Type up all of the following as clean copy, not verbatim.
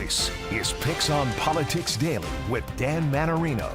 This is PIX on Politics Daily with Dan Mannarino.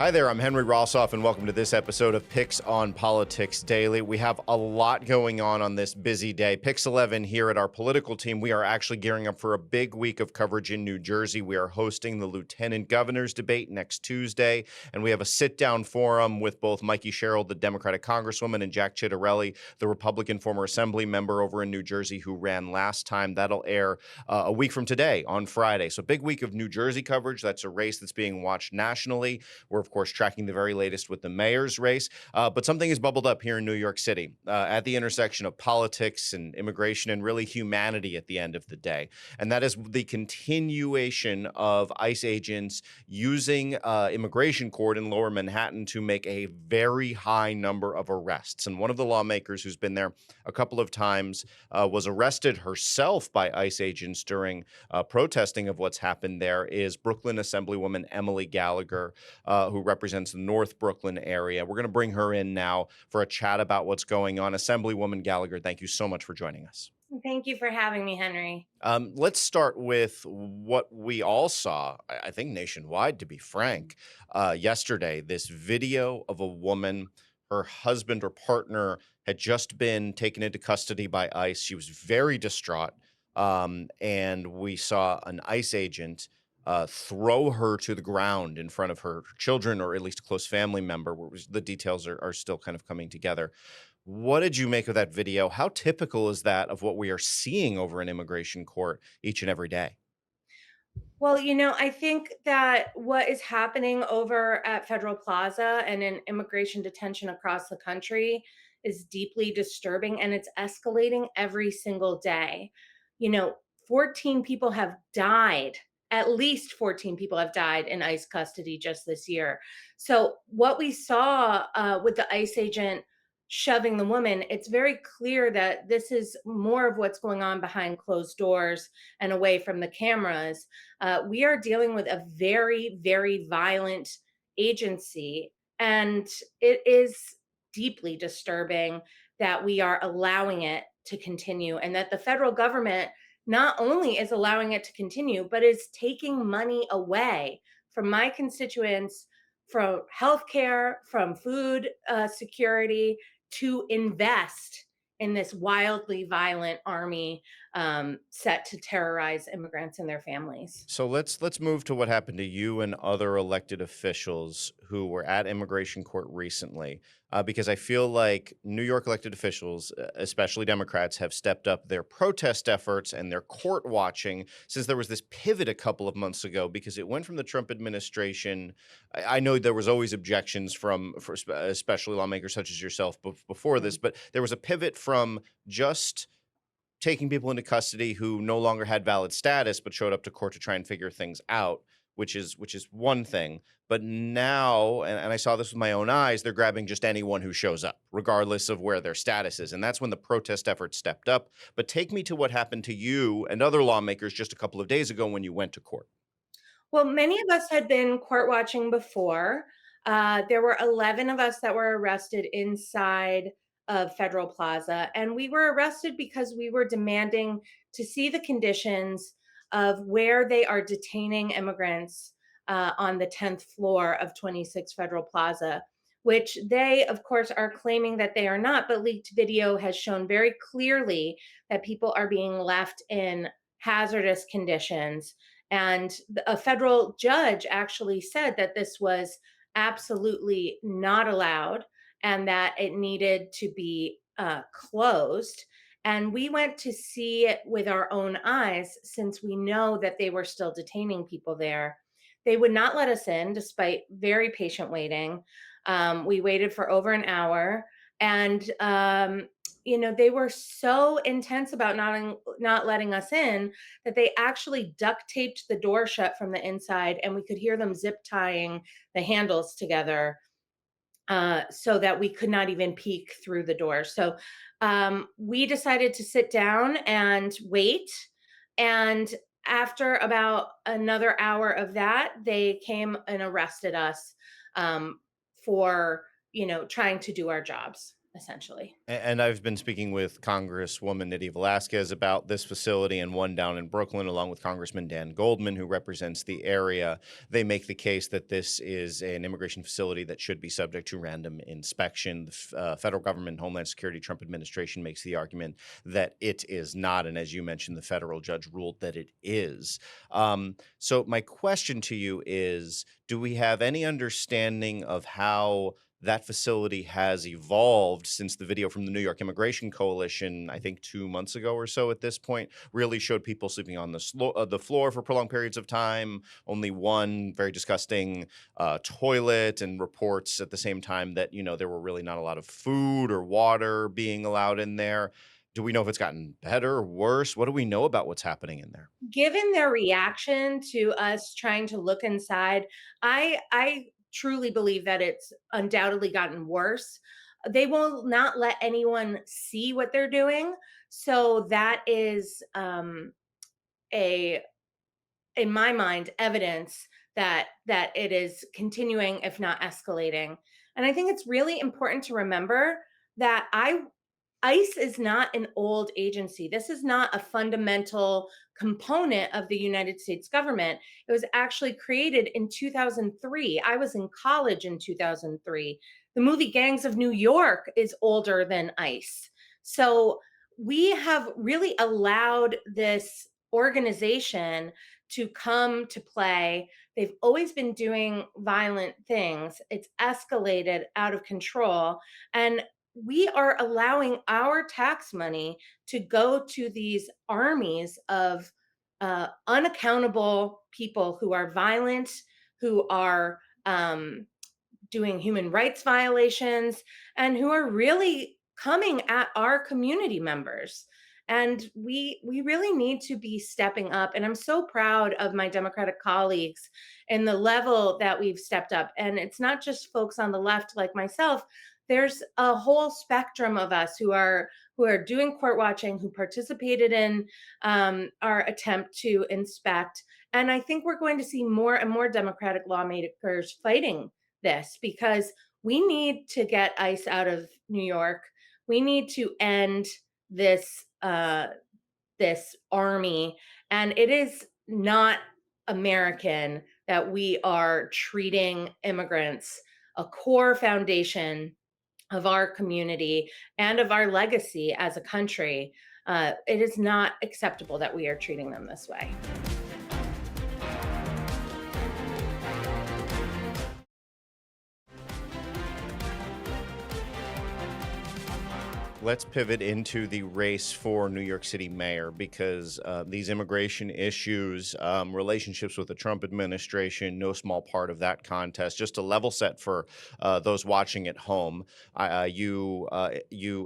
Hi there, I'm Henry Rosoff, and welcome to this episode of PIX on Politics Daily. We have a lot going on this busy day. PIX 11 here at our political team, we are actually gearing up for a big week of coverage in New Jersey. We are hosting the Lieutenant Governor's debate next Tuesday, and we have a sit-down forum with both Mikey Sherrill, the Democratic Congresswoman, and Jack Ciattarelli, the Republican former Assembly member over in New Jersey who ran last time. That'll air a week from today on Friday. So big week of New Jersey coverage. That's a race that's being watched nationally. We're of course, tracking the very latest with the mayor's race. But something has bubbled up here in New York City at the intersection of politics and immigration and really humanity at the end of the day. And that is the continuation of ICE agents using immigration court in Lower Manhattan to make a very high number of arrests. And one of the lawmakers who's been there a couple of times was arrested herself by ICE agents during protesting of what's happened there is Brooklyn Assemblywoman Emily Gallagher, who represents the North Brooklyn area. We're going to bring her in now for a chat about what's going on. Assemblywoman Gallagher, thank you so much for joining us. Thank you for having me, Henry. Let's start with what we all saw, I think nationwide, to be frank, yesterday. This video of a woman, her husband or partner had just been taken into custody by ICE. She was very distraught, and we saw an ICE agent throw her to the ground in front of her children, or at least a close family member. The details are still kind of coming together. What did you make of that video? How typical is that of what we are seeing over in immigration court each and every day? Well, I think that what is happening over at Federal Plaza and in immigration detention across the country is deeply disturbing, and it's escalating every single day. 14 people have died. At least 14 people have died in ICE custody just this year. So what we saw with the ICE agent shoving the woman, it's very clear that this is more of what's going on behind closed doors and away from the cameras. We are dealing with a very, very violent agency, and it is deeply disturbing that we are allowing it to continue, and that the federal government not only is allowing it to continue, but is taking money away from my constituents, from healthcare, from food security, to invest in this wildly violent army set to terrorize immigrants and their families. So let's move to what happened to you and other elected officials who were at immigration court recently, because I feel like New York elected officials, especially Democrats, have stepped up their protest efforts and their court watching since there was this pivot a couple of months ago, because it went from the Trump administration. I know there was always objections for especially lawmakers such as yourself before this, but there was a pivot from just taking people into custody who no longer had valid status but showed up to court to try and figure things out, which is one thing. But now, and I saw this with my own eyes, they're grabbing just anyone who shows up, regardless of where their status is. And that's when the protest effort stepped up. But take me to what happened to you and other lawmakers just a couple of days ago when you went to court. Well, many of us had been court watching before. There were 11 of us that were arrested inside of Federal Plaza, and we were arrested because we were demanding to see the conditions of where they are detaining immigrants on the 10th floor of 26 Federal Plaza, which they, of course, are claiming that they are not, but leaked video has shown very clearly that people are being left in hazardous conditions. And a federal judge actually said that this was absolutely not allowed and that it needed to be closed. And we went to see it with our own eyes, since we know that they were still detaining people there. They would not let us in despite very patient waiting. We waited for over an hour, and they were so intense about not letting us in that they actually duct taped the door shut from the inside, and we could hear them zip tying the handles together so that we could not even peek through the door. So we decided to sit down and wait. And after about another hour of that, they came and arrested us for, trying to do our jobs. essentially. And I've been speaking with Congresswoman Nydia Velasquez about this facility and one down in Brooklyn, along with Congressman Dan Goldman, who represents the area. They make the case that this is an immigration facility that should be subject to random inspection. The federal government, Homeland Security, Trump administration makes the argument that it is not. And as you mentioned, the federal judge ruled that it is. So my question to you is, do we have any understanding of how that facility has evolved since the video from the New York Immigration Coalition, I think 2 months ago or so at this point, really showed people sleeping on the floor for prolonged periods of time, only one very disgusting toilet, and reports at the same time that, there were really not a lot of food or water being allowed in there. Do we know if it's gotten better or worse? What do we know about what's happening in there? Given their reaction to us trying to look inside, I truly believe that it's undoubtedly gotten worse. They will not let anyone see what they're doing. So that is a in my mind evidence that it is continuing, if not escalating. And I think it's really important to remember that ICE is not an old agency. This is not a fundamental component of the United States government. It was actually created in 2003. I was in college in 2003. The movie Gangs of New York is older than ICE. So we have really allowed this organization to come to play. They've always been doing violent things. It's escalated out of control. And we are allowing our tax money to go to these armies of unaccountable people who are violent, who are doing human rights violations, and who are really coming at our community members. And we really need to be stepping up. And I'm so proud of my Democratic colleagues and the level that we've stepped up. And it's not just folks on the left like myself. There's a whole spectrum of us who are doing court watching, who participated in our attempt to inspect. And I think we're going to see more and more Democratic lawmakers fighting this, because we need to get ICE out of New York. We need to end this this army, and it is not American that we are treating immigrants, a core foundation of our community and of our legacy as a country. It is not acceptable that we are treating them this way. Let's pivot into the race for New York City mayor, because these immigration issues, relationships with the Trump administration, no small part of that contest. Just to level set for those watching at home, you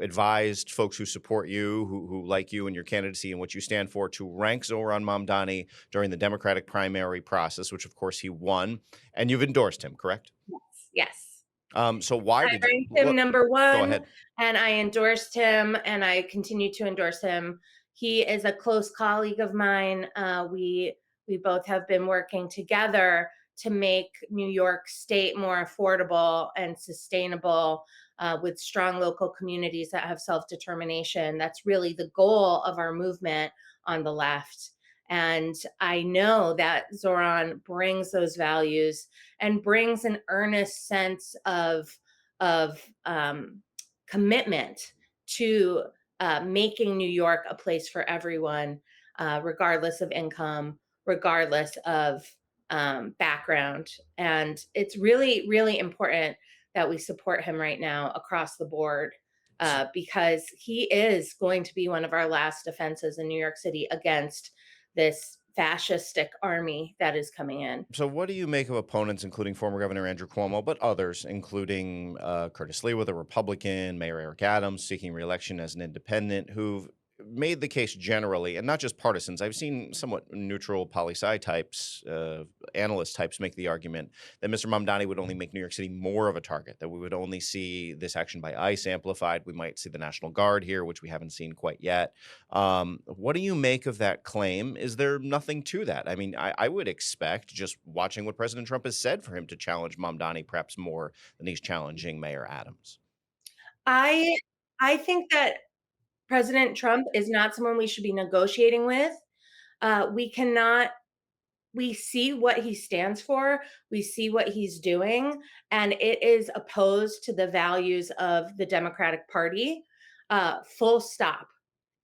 advised folks who support you, who like you and your candidacy and what you stand for, to rank Zohran Mamdani during the Democratic primary process, which of course he won, and you've endorsed him, correct? Yes. So why I did ranked him number go one, ahead. and I endorsed him, and I continue to endorse him. He is a close colleague of mine. We both have been working together to make New York State more affordable and sustainable, with strong local communities that have self-determination. That's really the goal of our movement on the left. And I know that Zoran brings those values and brings an earnest sense of commitment to making New York a place for everyone, regardless of income, regardless of background. And it's really, really important that we support him right now across the board, because he is going to be one of our last defenses in New York City against this fascistic army that is coming in. So what do you make of opponents, including former Governor Andrew Cuomo, but others, including Curtis Leawood, a Republican, Mayor Eric Adams, seeking re-election as an independent, who've made the case generally, and not just partisans. I've seen somewhat neutral poli-sci types, analyst types make the argument that Mr. Mamdani would only make New York City more of a target, that we would only see this action by ICE amplified. We might see the National Guard here, which we haven't seen quite yet. What do you make of that claim? Is there nothing to that? I mean, I would expect, just watching what President Trump has said, for him to challenge Mamdani perhaps more than he's challenging Mayor Adams. I I think that President Trump is not someone we should be negotiating with. We cannot we see what he stands for, we see what he's doing, and it is opposed to the values of the Democratic Party, full stop.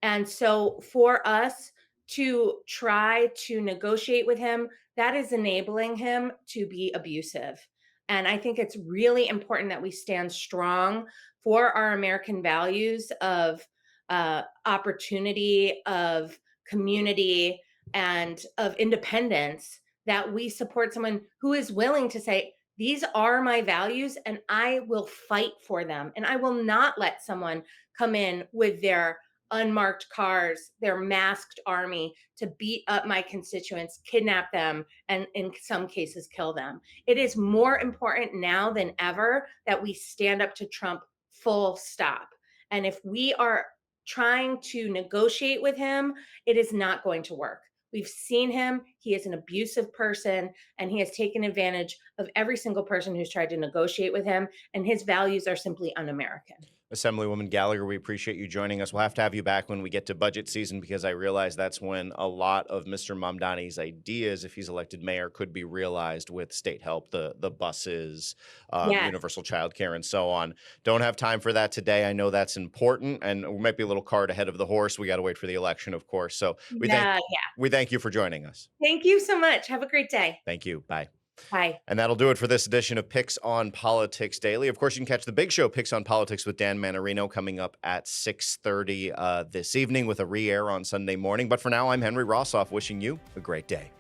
And so for us to try to negotiate with him, that is enabling him to be abusive. And I think it's really important that we stand strong for our American values of opportunity, of community, and of independence, that we support someone who is willing to say, these are my values and I will fight for them. And I will not let someone come in with their unmarked cars, their masked army to beat up my constituents, kidnap them, and in some cases kill them. It is more important now than ever that we stand up to Trump, full stop. And if we are trying to negotiate with him, it is not going to work. We've seen him. He is an abusive person, and he has taken advantage of every single person who's tried to negotiate with him. And his values are simply un American. Assemblywoman Gallagher, we appreciate you joining us. We'll have to have you back when we get to budget season because I realize that's when a lot of Mr. Mamdani's ideas, if he's elected mayor, could be realized with state help, the buses, Yes. universal childcare, and so on. Don't have time for that today. I know that's important, and we might be a little cart ahead of the horse. We got to wait for the election, of course. So Yeah. we thank you for joining us. Thank you so much. Have a great day. Thank you. Bye. Bye. And that'll do it for this edition of Picks on Politics Daily. Of course, you can catch the big show, Picks on Politics with Dan Mannarino, coming up at 6:30 this evening with a re-air on Sunday morning. But for now, I'm Henry Rosoff, wishing you a great day.